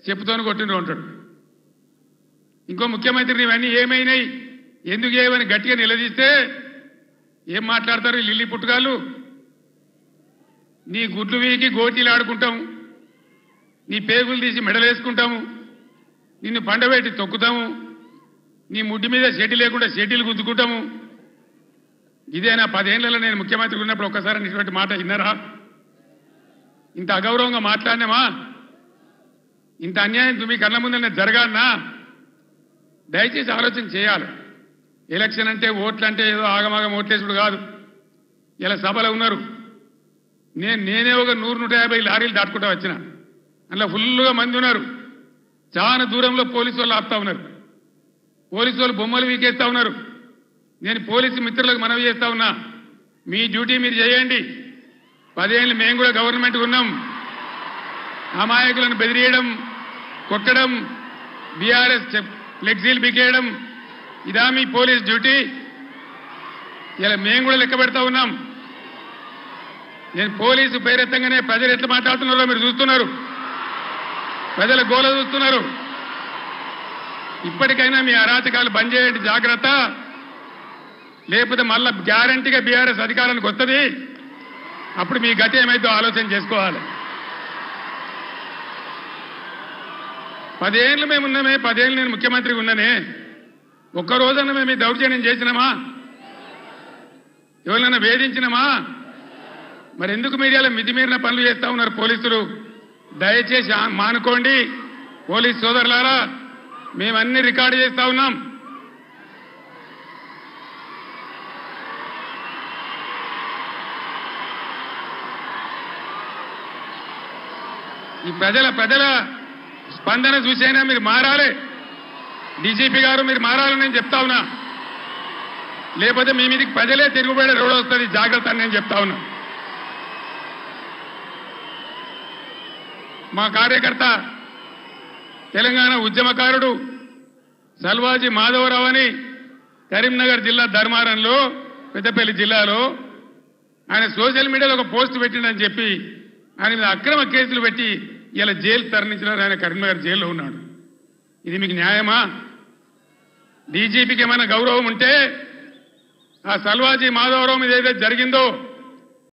చెప్పుతోని కొట్టిండ్రు అంటాడు. ఇంకో ముఖ్యమంత్రిని ఇవన్నీ ఏమైనాయి ఎందుకు ఏమని గట్టిగా నిలదీస్తే ఏం మాట్లాడతారు లిల్లీ పుట్టుగాళ్ళు? నీ గుడ్లు వీకి గోటీలు ఆడుకుంటాము, నీ పేగులు తీసి మెడలేసుకుంటాము, నిన్ను పండబెట్టి తొక్కుతాము, నీ ముడ్డి మీద షెడ్డి లేకుండా షెడ్డీలు గుద్దుకుంటాము. ఇదేనా 10 ఏళ్లలో నేను ముఖ్యమంత్రి ఉన్నప్పుడు ఒక్కసారి ఇటువంటి మాట విన్నారా? ఇంత అగౌరవంగా మాట్లాడినామా? ఇంత అన్యాయం మీ కళ్ళ ముందనే జరగాలనా? దయచేసి ఆలోచన చేయాలి. ఎలక్షన్ అంటే ఓట్లు అంటే ఏదో ఆగమాగం ఓట్లేసుడు కాదు. ఇలా సభలో ఉన్నారు, నేనే ఒక 100-150 లారీలు దాటుకుంటా వచ్చిన, అందులో ఫుల్గా మంది ఉన్నారు. చాలా దూరంలో పోలీసు వాళ్ళు ఆపుతా ఉన్నారు, పోలీసు వాళ్ళు బొమ్మలు వీకేస్తా ఉన్నారు. నేను పోలీసు మిత్రులకు మనవి చేస్తా ఉన్నా, మీ డ్యూటీ మీరు చేయండి. 10 ఏళ్ళు మేము కూడా గవర్నమెంట్ ఉన్నాం. అమాయకులను బెదిరియడం, కొట్టడం, బీఆర్ఎస్ ఫ్లెక్సీలు బికేయడం ఇదా మీ పోలీస్ డ్యూటీ? ఇలా మేము కూడా లెక్క పెడతా ఉన్నాం. నేను పోలీసు పేరెత్తంగానే ప్రజలు ఎట్లా మాట్లాడుతున్నారో మీరు చూస్తున్నారు, ప్రజల గోల చూస్తున్నారు. ఇప్పటికైనా మీ అరాచకాలు బంద్ చేయండి, జాగ్రత్త. లేకపోతే మళ్ళా గ్యారంటీగా బీఆర్ఎస్ అధికారానికి వస్తుంది. అప్పుడు మీ గతి ఏమైందో ఆలోచన చేసుకోవాలి. 10 ఏళ్ళు మేము ఉన్నామే, 10 ఏళ్ళు నేను ముఖ్యమంత్రిగా ఉన్నానే, ఒక్కరోజన్నా మేము ఈ దౌర్జన్యం చేసినామా? ఎవరైనా వేధించినామా? మరి ఎందుకు మీడియాలో మితిమీరిన పనులు చేస్తా ఉన్నారు పోలీసులు? దయచేసి మానుకోండి పోలీస్ సోదరులారా, మేమన్నీ రికార్డు చేస్తా ఉన్నాం. ఈ ప్రజల స్పందన చూసైనా మీరు మారాలి. డీజీపీ గారు మీరు మారాలని నేను చెప్తా ఉన్నా, లేకపోతే మీ మీదకి ప్రజలే తిరుగుబడే రోడ్ వస్తుంది, జాగ్రత్త అని నేను చెప్తా ఉన్నా. మా కార్యకర్త తెలంగాణ ఉద్యమకారుడు సల్వాజీ మాధవరావు అని కరీంనగర్ జిల్లా ధర్మారంలో, పెద్దపల్లి జిల్లాలో ఆయన సోషల్ మీడియాలో ఒక పోస్ట్ పెట్టిండని చెప్పి ఆయన మీద అక్రమ కేసులు పెట్టి ఇలా జైలు తరలించినారు. ఆయన కరీంనగర్ జైల్లో ఉన్నాడు. ఇది మీకు న్యాయమా? డీజీపీకి ఏమైనా గౌరవం ఉంటే ఆ సల్వాజీ మాధవరావు మీద ఏదైతే జరిగిందో